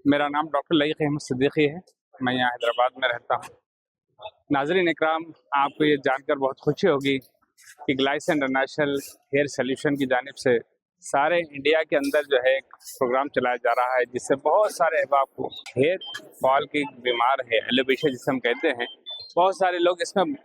मेरा नाम डॉक्टर लईक अहमद सिद्दीकी है। मैं यहाँ हैदराबाद में रहता हूँ। नाज़रीन इकराम, आपको ये जानकर बहुत खुशी होगी कि ग्लाइस इंटरनेशनल हेयर सोल्यूशन की जानिब से सारे इंडिया के अंदर जो है एक प्रोग्राम चलाया जा रहा है, जिससे बहुत सारे अहबाब को हेयर फॉल की बीमार है, एलोपेशिया जिसे हम कहते हैं, बहुत सारे लोग इसमें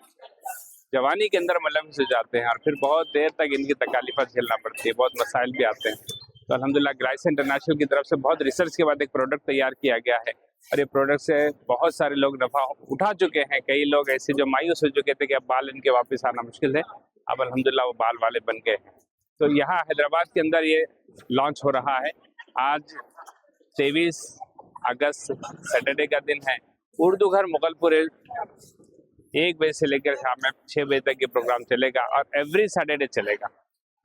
जवानी के अंदर मुलविस हो जाते हैं और फिर बहुत देर तक इनकी तकालीफ झेलना पड़ती है, बहुत मसाइल भी आते हैं। तो अल्हम्दुलिल्लाह ग्लाइस इंटरनेशनल की तरफ से बहुत रिसर्च के बाद एक प्रोडक्ट तैयार किया गया है और ये प्रोडक्ट से बहुत सारे लोग नफा उठा चुके हैं। कई लोग ऐसे जो मायूस हो चुके थे कि अब बाल इनके वापस आना मुश्किल है, अब अल्हम्दुलिल्लाह वो बाल वाले बन गए हैं। तो यहाँ हैदराबाद के अंदर ये लॉन्च हो रहा है। आज 23 अगस्त सैटरडे का दिन है। उर्दू घर मुगलपुर 1 बजे से लेकर शाम में 6 बजे तक ये प्रोग्राम चलेगा और एवरी सैटरडे चलेगा।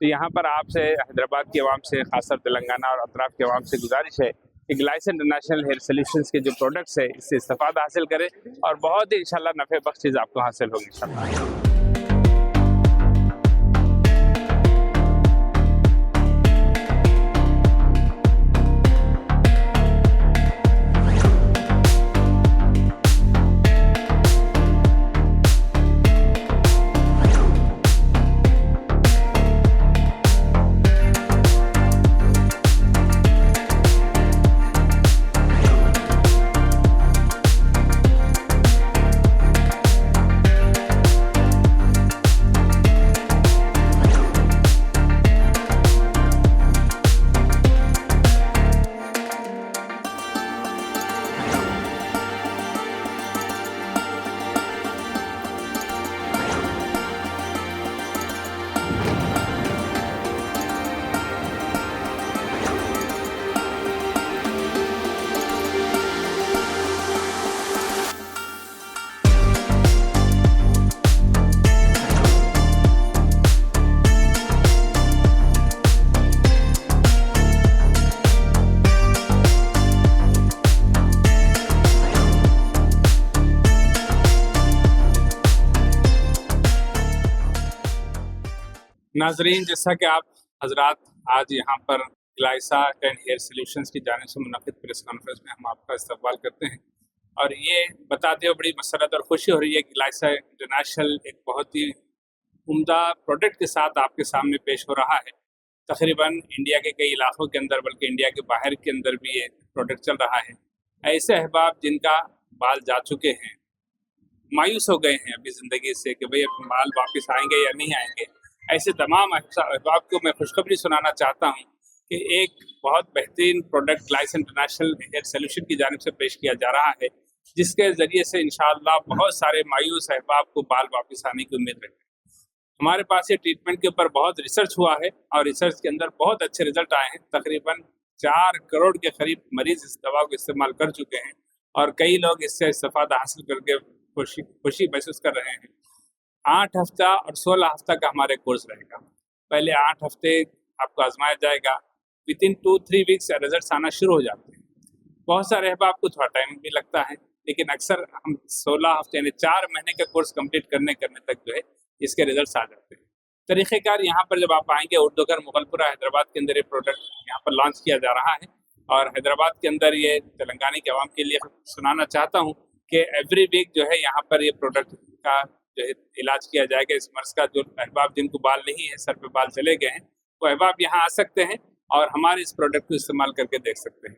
तो यहाँ पर आपसे हैदराबाद की आवाम से, खासकर तेलंगाना और अतराफ की आवाम से गुजारिश है कि ग्लाइस इंटरनेशनल हेयर सोल्यूशंस के जो प्रोडक्ट्स है इससे इस्तेफादा हासिल करें और बहुत ही इंशाल्लाह नफ़े बख्श चीज़ आपको हासिल होगी इंशाल्लाह। नाजरीन, जैसा कि आप हजरात आज यहाँ पर ग्लाइसा एंड हेयर सोल्यूशंस की जानिब से मुनक़िद प्रेस कॉन्फ्रेंस में हम आपका इस्तकबाल करते हैं और ये बताते हुए बड़ी मसरत और खुशी हो रही है कि ग्लाइसा इंटरनेशनल एक बहुत ही उम्दा प्रोडक्ट के साथ आपके सामने पेश हो रहा है। तकरीबन इंडिया के कई इलाकों के अंदर, बल्कि इंडिया के बाहर के अंदर भी ये प्रोडक्ट चल रहा है। ऐसे अहबाब जिनका बाल जा चुके हैं, मायूस हो गए हैं अभी ज़िंदगी से कि भाई अब बाल वापस आएंगे या नहीं आएंगे, ऐसे तमाम अहबाब को मैं खुशखबरी सुनाना चाहता हूँ कि एक बहुत बेहतरीन प्रोडक्ट ग्लाइस इंटरनेशनल हेयर सोल्यूशन की जानिब से पेश किया जा रहा है, जिसके ज़रिए से इंशाअल्लाह बहुत सारे मायूस अहबाब को बाल वापस आने की उम्मीद रखते हैं। हमारे पास ये ट्रीटमेंट के ऊपर बहुत रिसर्च हुआ है और रिसर्च के अंदर बहुत अच्छे रिजल्ट आए हैं। तकरीबन 4 करोड़ के करीब मरीज इस दवा को इस्तेमाल कर चुके हैं और कई लोग इससे इस्तेफादा हासिल करके खुशी महसूस कर रहे हैं। 8 हफ्ता और 16 हफ्ता का हमारे कोर्स रहेगा। पहले 8 हफ्ते आपको आजमाया जाएगा, विदिन 2-3 वीक्स रिजल्ट आना शुरू हो जाते हैं। बहुत सारे अहबाब को थोड़ा टाइम भी लगता है, लेकिन अक्सर हम 16 हफ्ते यानी 4 महीने का कोर्स कंप्लीट करने तक जो है इसके रिजल्ट आ जाते हैं। तरीक़ेकार यहाँ पर जब आप आएंगे, उर्दू घर मुगलपुरा हैदराबाद के अंदर ये प्रोडक्ट यहाँ पर लॉन्च किया जा रहा है और हैदराबाद के अंदर ये तेलंगाना की आवाम के लिए सुनाना चाहता हूँ कि एवरी वीक जो है यहाँ पर ये प्रोडक्ट का जो है इलाज किया जाएगा। इस मर्ज़ का जो अहबाब जिनको बाल नहीं है, सर पे बाल चले गए हैं, वो अहबाब यहाँ आ सकते हैं और हमारे इस प्रोडक्ट को इस्तेमाल करके देख सकते हैं।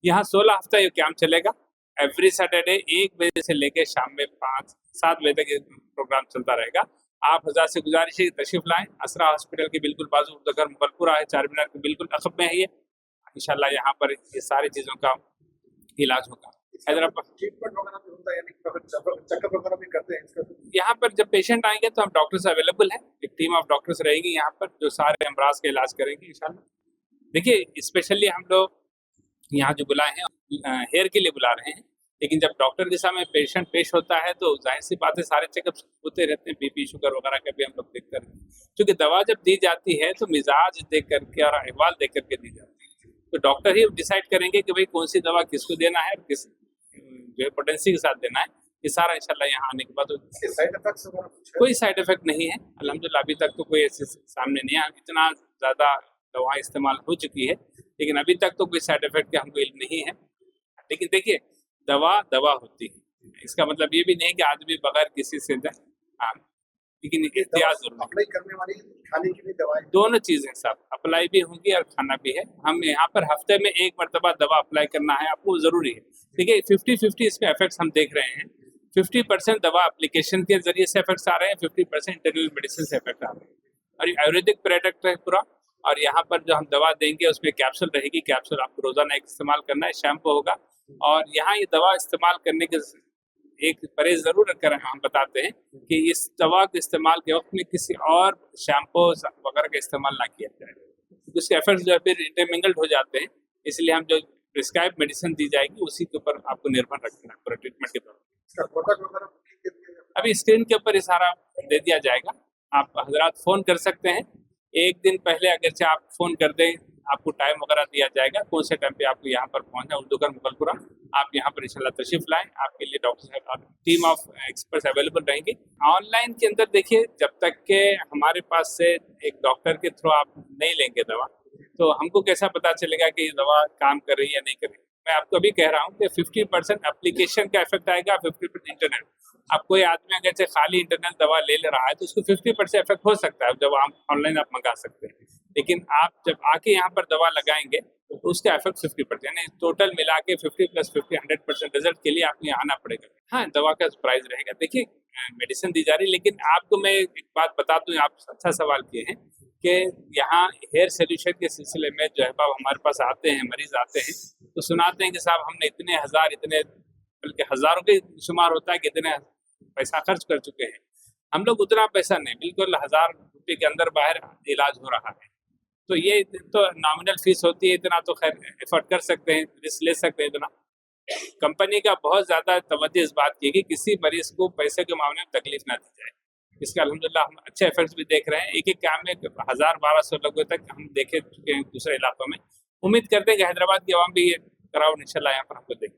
यहाँ 16 हफ्ता ये कैंप चलेगा। एवरी सैटरडे 1 बजे से लेकर शाम में 5-7 बजे तक ये प्रोग्राम चलता रहेगा। आप हज़रात से गुजारिश है कि तशरीफ़ लाएँ। असरा हॉस्पिटल के बिल्कुल बाजू उर्दू घर मुगलपुरा है, चार मीनार के बिल्कुल अक़ब में है ये। इंशाल्लाह यहाँ पर ये सारी चीज़ों का इलाज होगा। हैदराबाद ट्रीटमेंट वगैरह भी होता है, यानी चेकअप वगैरह भी करते हैं इसका? यहाँ पर जब पेशेंट आएंगे तो हम डॉक्टर्स अवेलेबल हैं, एक टीम ऑफ डॉक्टर्स रहेगी यहाँ पर जो सारे अमराज का इलाज करेंगे इंशाल्लाह। देखिए, स्पेशली हम लोग यहाँ जो बुलाए हैं हेयर के लिए बुला रहे हैं, लेकिन जब डॉक्टर के सामने पेशेंट पेश होता है तो जाहिर सी बात है सारे चेकअप होते रहते हैं, बीपी शुगर वगैरह का भी हम लोग देखते रहते हैं। क्योंकि दवा जब दी जाती है तो मिजाज देख करके और अहवाल देख करके दी जाती है, तो डॉक्टर ही डिसाइड करेंगे कि भाई कौन सी दवा किसको देना है और किस जो है पोटेंसी के साथ देना है। ये सारा इंशाल्लाह यहाँ आने के बाद साइड इफेक्ट्स वगैरह कोई साइड इफेक्ट नहीं है अल्हम्दुलिल्लाह, अभी तक तो कोई ऐसे सामने नहीं आया। इतना ज़्यादा दवाएं इस्तेमाल हो चुकी है, लेकिन अभी तक तो कोई साइड इफेक्ट का हमको इल्म नहीं है। लेकिन देखिए दवा होती है, इसका मतलब ये भी नहीं कि आदमी बगैर किसी से हाँ, लेकिन एहतियात जरूर अप्लाई करने वाली खाने की भी दवाएं दोनों चीजें साहब, अप्लाई भी होंगी और खाना भी है। हम यहाँ पर हफ्ते में एक मरतबा दवा अप्लाई करना है आपको, जरूरी है। देखिए 50-50 इसमें इफेक्ट्स हम देख रहे हैं। 50% दवा एप्लीकेशन के जरिए से इफेक्ट्स आ रहे हैं, 50% इंटरनल मेडिसिन से इफेक्ट आ रहे हैं, और ये आयुर्वेदिक प्रोडक्ट है पूरा। और यहाँ पर जो हम दवा देंगे उसमें कैप्सूल रहेगी, कैप्सूल आपको रोजाना एक इस्तेमाल करना है, शैम्पू होगा। और यहाँ ये दवा इस्तेमाल करने के एक परहेज जरूर कर हम बताते हैं कि इस दवा के इस्तेमाल के वक्त में किसी और शैम्पू वगैरह का इस्तेमाल ना किया जाए, क्योंकि उसके इफेक्ट्स जो है फिर इंटरमिंगल्ड हो जाते हैं। इसलिए हम जो प्रिस्क्राइब मेडिसिन दी जाएगी उसी के ऊपर आपको निर्भर रखना है पूरा ट्रीटमेंट के दौरान। इसका प्रोडक्ट वगैरह अभी स्क्रीन के ऊपर ये सारा दे दिया जाएगा, आप हजरात फोन कर सकते हैं। एक दिन पहले अगरचे आप फोन कर दें, आपको टाइम वगैरह दिया जाएगा कौन से टाइम पे आपको यहाँ पर पहुंचना है, उर्दूगर मुगलपुरा। आप यहाँ पर इंशाल्लाह तशरीफ लाएं, आपके लिए डॉक्टर और टीम ऑफ एक्सपर्ट्स अवेलेबल रहेंगे। ऑनलाइन के अंदर देखिए, जब तक के हमारे पास से एक डॉक्टर के थ्रू आप नहीं लेंगे दवा, तो हमको कैसा पता चलेगा कि ये दवा काम कर रही है या नहीं कर रही। मैं आपको अभी कह रहा हूँ कि 50% एप्लीकेशन का इफेक्ट आएगा, 50% इंटरनेट। अब कोई आदमी अगर से खाली इंटरनेट दवा ले रहा है तो उसको 50% इफेक्ट हो सकता है, जब आप ऑनलाइन आप मंगा सकते हैं। लेकिन आप जब आके यहाँ पर दवा लगाएंगे तो उसका इफेक्ट 50%, यानी टोटल मिला के 50 + 50 100% रिजल्ट के लिए आपको यहाँ आना पड़ेगा। हाँ, दवा का प्राइस रहेगा। देखिए मेडिसिन दी जा रही है, लेकिन आपको मैं एक बात बता दूं, आप अच्छा सवाल किए हैं कि यहाँ हेयर सोल्यूशन के सिलसिले में जो है हमारे पास आते हैं मरीज आते हैं तो सुनाते हैं कि साहब हमने इतने हजार, इतने बल्कि हजारों के शुमार होता है कि इतने पैसा खर्च कर चुके हैं। हम लोग उतना पैसा नहीं, बिल्कुल 1000 रुपये के अंदर बाहर इलाज हो रहा है। तो ये तो नॉमिनल फीस होती है, इतना तो खैर एफर्ट कर सकते हैं, रिस्क ले सकते हैं। इतना कंपनी का बहुत ज्यादा तवज्जो इस बात की कि किसी मरीज को पैसे के मामले में तकलीफ ना दी जाए। इसका अल्हम्दुलिल्लाह हम अच्छे एफर्ट्स भी देख रहे हैं। एक काम में 1000-1200 लोगों तक हम देखे चुके हैं दूसरे इलाकों में। उम्मीद करते हैं कि हैदराबाद की आवाम भी ये कराउड इंशाल्लाह यहाँ पर हमको देखें।